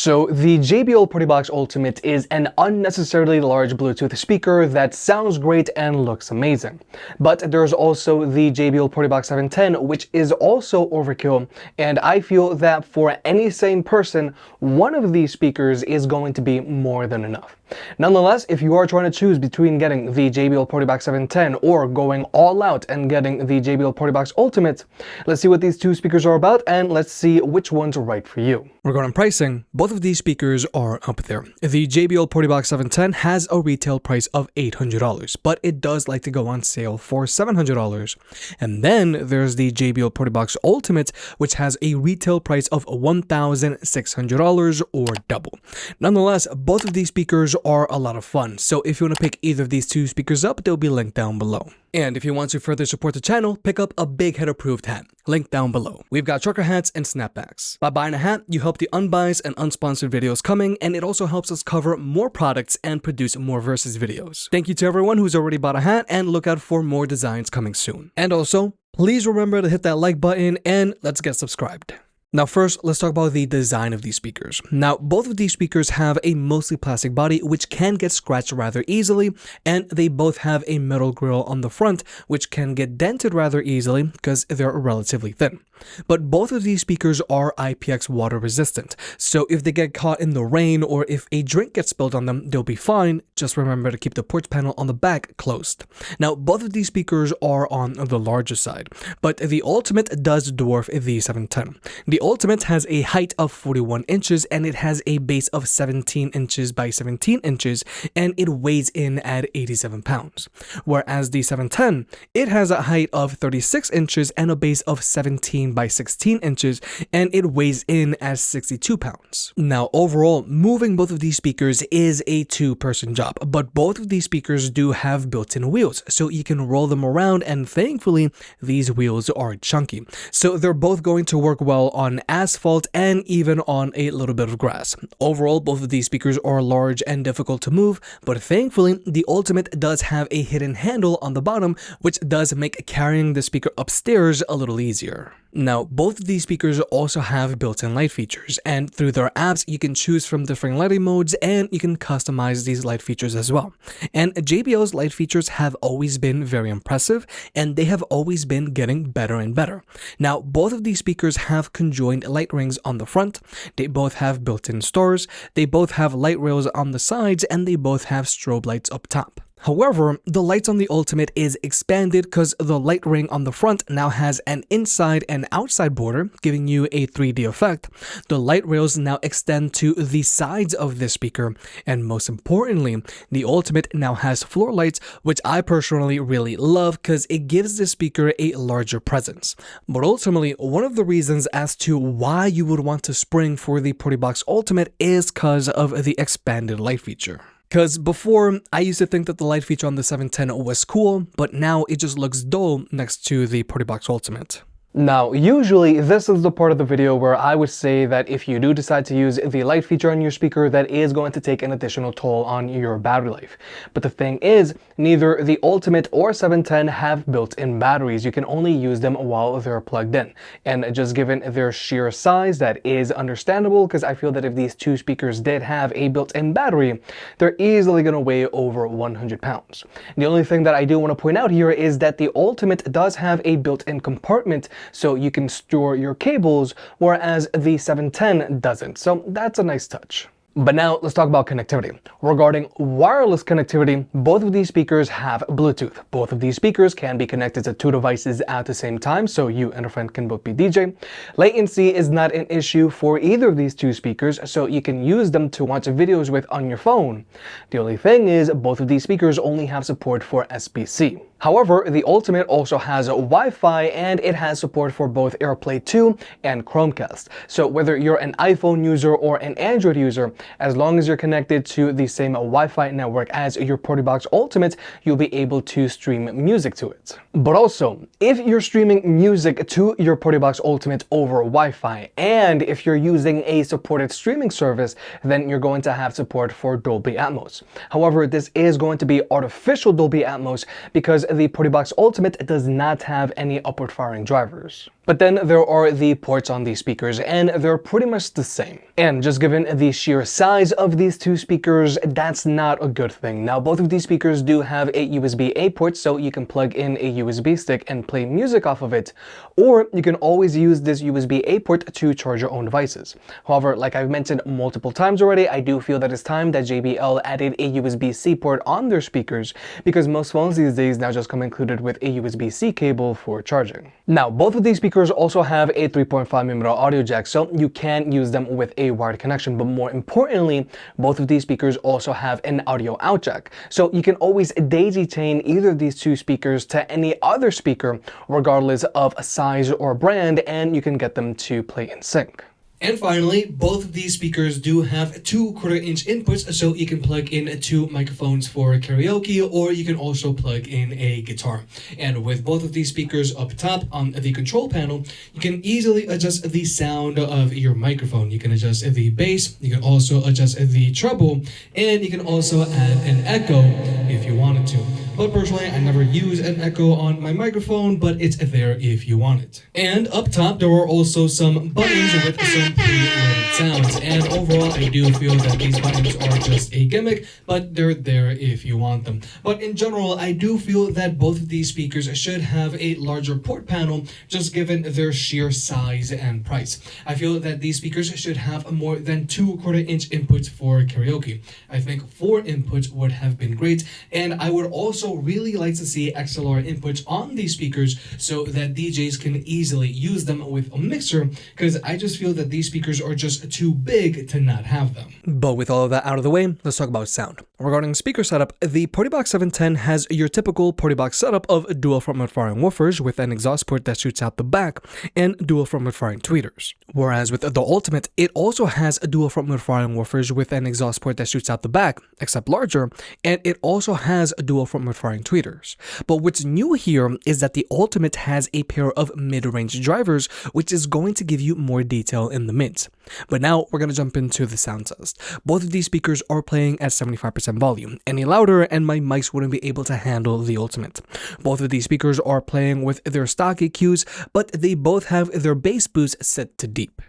So the JBL Partybox Ultimate is an unnecessarily large Bluetooth speaker that sounds great and looks amazing. But there's also the JBL Partybox 710, which is also overkill, and I feel that for any sane person, one of these speakers is going to be more than enough. Nonetheless, if you are trying to choose between getting the JBL Partybox 710 or going all out and getting the JBL Partybox Ultimate, let's see what these two speakers are about and let's see which one's right for you. Regarding pricing, both of these speakers are up there. The JBL Partybox 710 has a retail price of $800, but it does like to go on sale for $700. And then there's the JBL Partybox Ultimate, which has a retail price of $1,600 or double. Nonetheless, both of these speakers are a lot of fun, so if you want to pick either of these two speakers up, they'll be linked down below. And if you want to further support the channel, pick up a Big Head approved hat, linked down below. We've got trucker hats and snapbacks. By buying a hat, you help the unbiased and unsponsored videos coming, and it also helps us cover more products and produce more versus videos. Thank you to everyone who's already bought a hat, and look out for more designs coming soon. And also, please remember to hit that like button and let's get subscribed. Now first, let's talk about the design of these speakers. Now, both of these speakers have a mostly plastic body which can get scratched rather easily, and they both have a metal grille on the front which can get dented rather easily because they're relatively thin. But both of these speakers are IPX water resistant, so if they get caught in the rain or if a drink gets spilled on them, they'll be fine. Just remember to keep the porch panel on the back closed. Now, both of these speakers are on the larger side, but the Ultimate does dwarf the 710. The Ultimate has a height of 41 inches and it has a base of 17 inches by 17 inches and it weighs in at 87 pounds. Whereas the 710, it has a height of 36 inches and a base of 17 by 16 inches and it weighs in at 62 pounds. Now overall, moving both of these speakers is a two-person job, but both of these speakers do have built-in wheels, so you can roll them around, and thankfully these wheels are chunky. So they're both going to work well on asphalt and even on a little bit of grass. Overall, both of these speakers are large and difficult to move, but thankfully the Ultimate does have a hidden handle on the bottom, which does make carrying the speaker upstairs a little easier. Now, both of these speakers also have built-in light features, and through their apps, you can choose from different lighting modes and you can customize these light features as well. And JBL's light features have always been very impressive, and they have always been getting better and better. Now, both of these speakers have conjoined light rings on the front, they both have built-in stars, they both have light rails on the sides, and they both have strobe lights up top. However, the lights on the Ultimate is expanded because the light ring on the front now has an inside and outside border, giving you a 3D effect. The light rails now extend to the sides of this speaker, and most importantly, the Ultimate now has floor lights, which I personally really love because it gives the speaker a larger presence. But ultimately, one of the reasons as to why you would want to spring for the Partybox Ultimate is because of the expanded light feature. Because before, I used to think that the light feature on the 710 was cool, but now it just looks dull next to the Partybox Ultimate. Now, usually this is the part of the video where I would say that if you do decide to use the light feature on your speaker, that is going to take an additional toll on your battery life. But the thing is, neither the Ultimate or 710 have built-in batteries. You can only use them while they're plugged in. And just given their sheer size, that is understandable, because I feel that if these two speakers did have a built-in battery, they're easily going to weigh over 100 pounds. The only thing that I do want to point out here is that the Ultimate does have a built-in compartment so you can store your cables, whereas the 710 doesn't. So that's a nice touch. But now let's talk about connectivity. Regarding wireless connectivity, both of these speakers have Bluetooth. Both of these speakers can be connected to two devices at the same time, so you and a friend can both be DJ. Latency is not an issue for either of these two speakers, so you can use them to watch videos with on your phone. The only thing is, both of these speakers only have support for SBC. However, the Ultimate also has Wi-Fi and it has support for both AirPlay 2 and Chromecast. So whether you're an iPhone user or an Android user, as long as you're connected to the same Wi-Fi network as your Partybox Ultimate, you'll be able to stream music to it. But also, if you're streaming music to your Partybox Ultimate over Wi-Fi, and if you're using a supported streaming service, then you're going to have support for Dolby Atmos. However, this is going to be artificial Dolby Atmos because the Partybox Ultimate does not have any upward firing drivers. But then there are the ports on these speakers, and they're pretty much the same. And just given the sheer size of these two speakers, that's not a good thing. Now, both of these speakers do have a USB-A port, so you can plug in a USB stick and play music off of it, or you can always use this USB-A port to charge your own devices. However, like I've mentioned multiple times already, I do feel that it's time that JBL added a USB-C port on their speakers, because most phones these days now just come included with a USB-C cable for charging. Now, both of these speakers also have a 3.5mm audio jack, so you can use them with a wired connection, but more importantly, both of these speakers also have an audio out jack, so you can always daisy chain either of these two speakers to any other speaker regardless of size or brand, and you can get them to play in sync. And finally, both of these speakers do have 2 1/4-inch inputs, so you can plug in 2 microphones for karaoke, or you can also plug in a guitar. And with both of these speakers up top on the control panel, you can easily adjust the sound of your microphone. You can adjust the bass, you can also adjust the treble, and you can also add an echo if you wanted to. But personally, I never use an echo on my microphone, but it's there if you want it. And up top, there are also some buttons with some pre-loaded sounds. And overall, I do feel that these buttons are just a gimmick, but they're there if you want them. But in general, I do feel that both of these speakers should have a larger port panel, just given their sheer size and price. I feel that these speakers should have more than 2 1/4-inch inputs for karaoke. I think 4 inputs would have been great, and I would also really like to see XLR inputs on these speakers so that DJs can easily use them with a mixer, because I just feel that these speakers are just too big to not have them. But with all of that out of the way, let's talk about sound. Regarding speaker setup, the Partybox 710 has your typical Partybox setup of dual front mid-firing woofers with an exhaust port that shoots out the back and dual front mid-firing tweeters. Whereas with the Ultimate, it also has a dual front mid-firing woofers with an exhaust port that shoots out the back, except larger, and it also has a dual front mid-firing tweeters. But what's new here is that the Ultimate has a pair of mid-range drivers, which is going to give you more detail in the mids. But now we're going to jump into the sound test. Both of these speakers are playing at 75% volume. Any louder and my mics wouldn't be able to handle the Ultimate. Both of these speakers are playing with their stock EQs, but they both have their bass boost set to deep.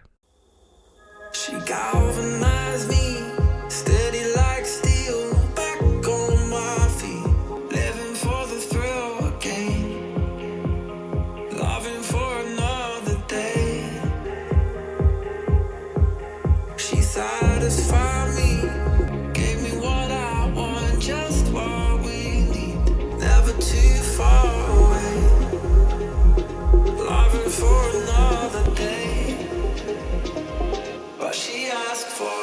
She galvanized me, steady like steel, back on my feet, living for the thrill again, loving for another day. She satisfied me, gave me what I want, just what we need, never too far away, loving for another day. But she asked for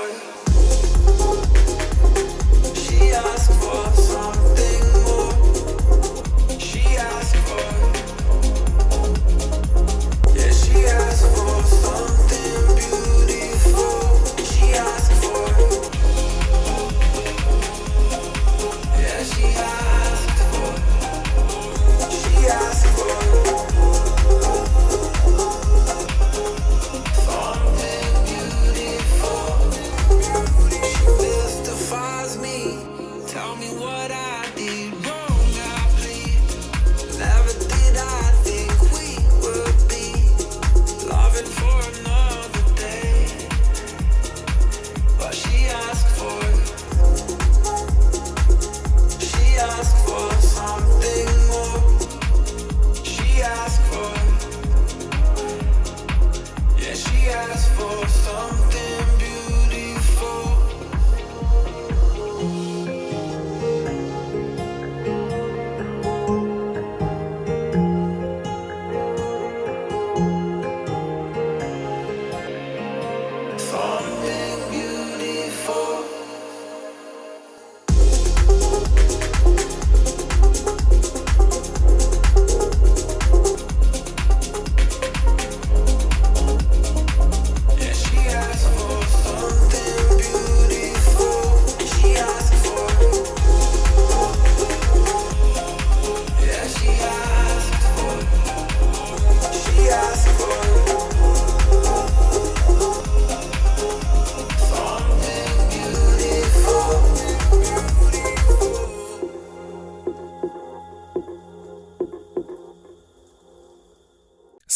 something more. She asked for, yeah, she asked for something beautiful. She asked for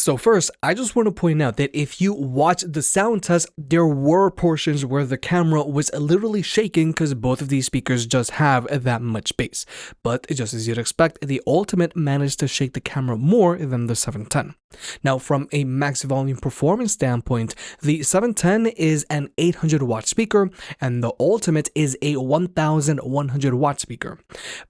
So first, I just want to point out that if you watch the sound test, there were portions where the camera was literally shaking because both of these speakers just have that much bass. But just as you'd expect, the Ultimate managed to shake the camera more than the 710. Now, from a max volume performance standpoint, the 710 is an 800 watt speaker and the Ultimate is a 1100 watt speaker.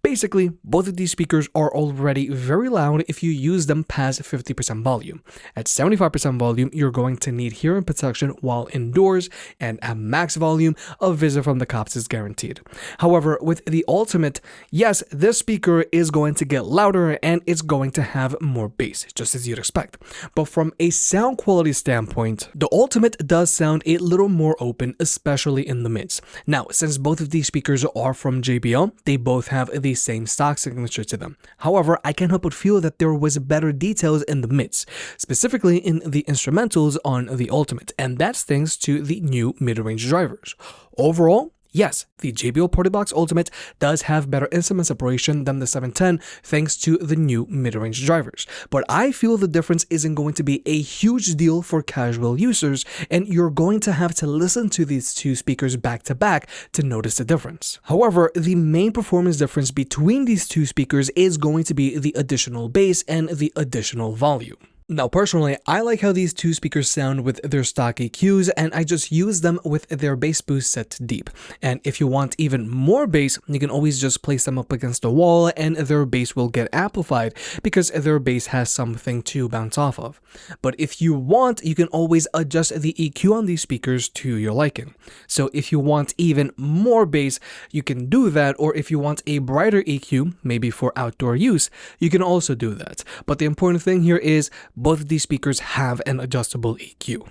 Basically, both of these speakers are already very loud if you use them past 50% volume. At 75% volume, you're going to need hearing protection while indoors, and at max volume, a visit from the cops is guaranteed. However, with the Ultimate, yes, this speaker is going to get louder and it's going to have more bass, just as you'd expect. But from a sound quality standpoint, the Ultimate does sound a little more open, especially in the mids. Now, since both of these speakers are from JBL, they both have the same stock signature to them. However, I can't help but feel that there was better details in the mids, specifically in the instrumentals on the Ultimate, and that's thanks to the new mid-range drivers. Overall, yes, the JBL Partybox Ultimate does have better instrument separation than the 710 thanks to the new mid-range drivers, but I feel the difference isn't going to be a huge deal for casual users, and you're going to have to listen to these two speakers back to back to notice the difference. However, the main performance difference between these two speakers is going to be the additional bass and the additional volume. Now, personally, I like how these two speakers sound with their stock EQs, and I just use them with their bass boost set to deep. And if you want even more bass, you can always just place them up against the wall and their bass will get amplified because their bass has something to bounce off of. But if you want, you can always adjust the EQ on these speakers to your liking. So if you want even more bass, you can do that, or if you want a brighter EQ, maybe for outdoor use, you can also do that. But the important thing here is both of these speakers have an adjustable EQ.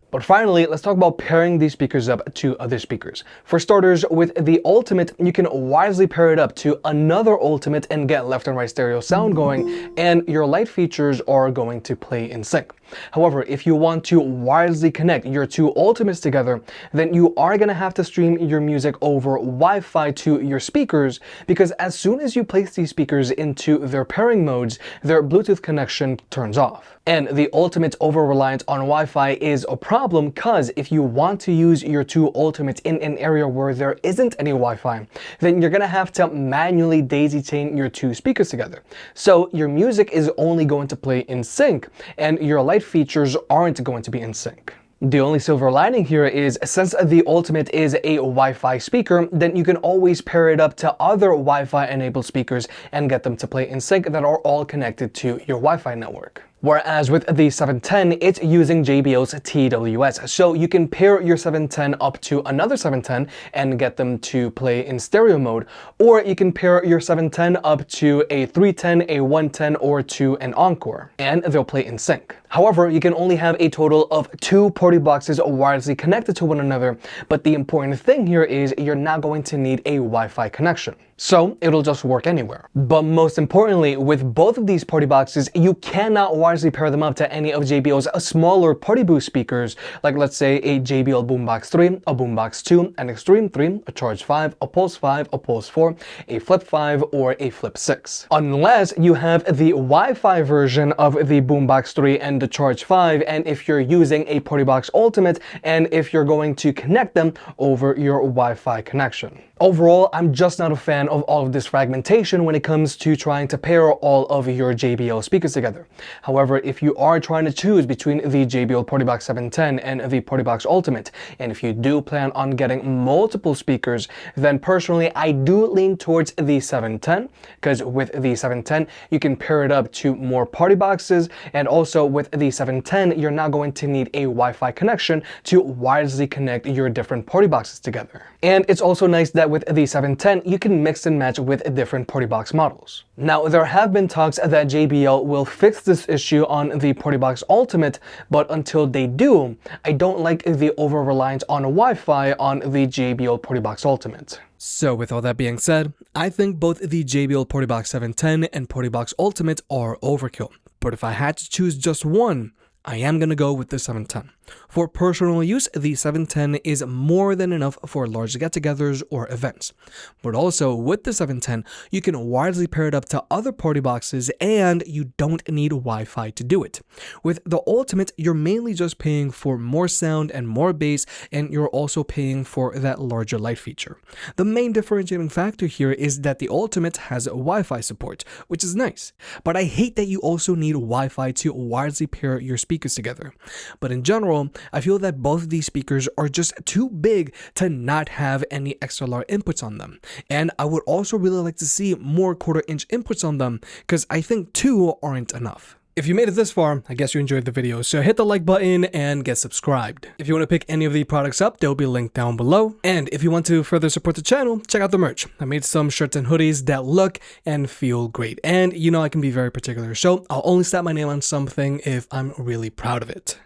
But finally, let's talk about pairing these speakers up to other speakers. For starters, with the Ultimate, you can wisely pair it up to another Ultimate and get left and right stereo sound going, and your light features are going to play in sync. However, if you want to wisely connect your two Ultimates together, then you are going to have to stream your music over Wi-Fi to your speakers, because as soon as you place these speakers into their pairing modes, their Bluetooth connection turns off. And the Ultimate's over-reliance on Wi-Fi is a problem because if you want to use your two Ultimates in an area where there isn't any Wi-Fi, then you're going to have to manually daisy chain your two speakers together. So your music is only going to play in sync, and your light features aren't going to be in sync. The only silver lining here is, since the Ultimate is a Wi-Fi speaker, then you can always pair it up to other Wi-Fi enabled speakers and get them to play in sync that are all connected to your Wi-Fi network. Whereas with the 710, it's using JBL's TWS, so you can pair your 710 up to another 710 and get them to play in stereo mode, or you can pair your 710 up to a 310, a 110, or to an Encore, and they'll play in sync. However, you can only have a total of 2 party boxes wirelessly connected to one another, but the important thing here is you're not going to need a Wi-Fi connection. So it'll just work anywhere. But most importantly, with both of these party boxes, you cannot wisely pair them up to any of JBL's smaller party boost speakers, like let's say a JBL Boombox 3, a Boombox 2, an Extreme 3, a Charge 5, a Pulse 5, a Pulse 4, a Flip 5, or a Flip 6. Unless you have the Wi-Fi version of the Boombox 3 and the Charge 5, and if you're using a Partybox Ultimate, and if you're going to connect them over your Wi-Fi connection. Overall, I'm just not a fan of all of this fragmentation when it comes to trying to pair all of your JBL speakers together. However, if you are trying to choose between the JBL Partybox 710 and the Partybox Ultimate, and if you do plan on getting multiple speakers, then personally I do lean towards the 710, because with the 710 you can pair it up to more party boxes, and also with the 710 you're not going to need a Wi-Fi connection to wirelessly connect your different party boxes together. And it's also nice that with the 710 you can mix and match with different party box models. Now, there have been talks that JBL will fix this issue on the Partybox Ultimate, but until they do, I don't like the over-reliance on Wi-Fi on the JBL Partybox Ultimate. So with all that being said, I think both the JBL Partybox 710 and Partybox Ultimate are overkill. But if I had to choose just one, I am gonna go with the 710. For personal use, the 710 is more than enough for large get-togethers or events. But also, with the 710, you can wirelessly pair it up to other party boxes and you don't need Wi-Fi to do it. With the Ultimate, you're mainly just paying for more sound and more bass, and you're also paying for that larger light feature. The main differentiating factor here is that the Ultimate has Wi-Fi support, which is nice, but I hate that you also need Wi-Fi to wirelessly pair your speakers together. But in general, I feel that both of these speakers are just too big to not have any XLR inputs on them, and I would also really like to see more 1/4-inch inputs on them because I think 2 aren't enough. If you made it this far, I guess you enjoyed the video, so hit the like button and get subscribed. If you want to pick any of the products up, they'll be linked down below. And if you want to further support the channel, check out the merch. I made some shirts and hoodies that look and feel great. And you know I can be very particular, so I'll only slap my name on something if I'm really proud of it.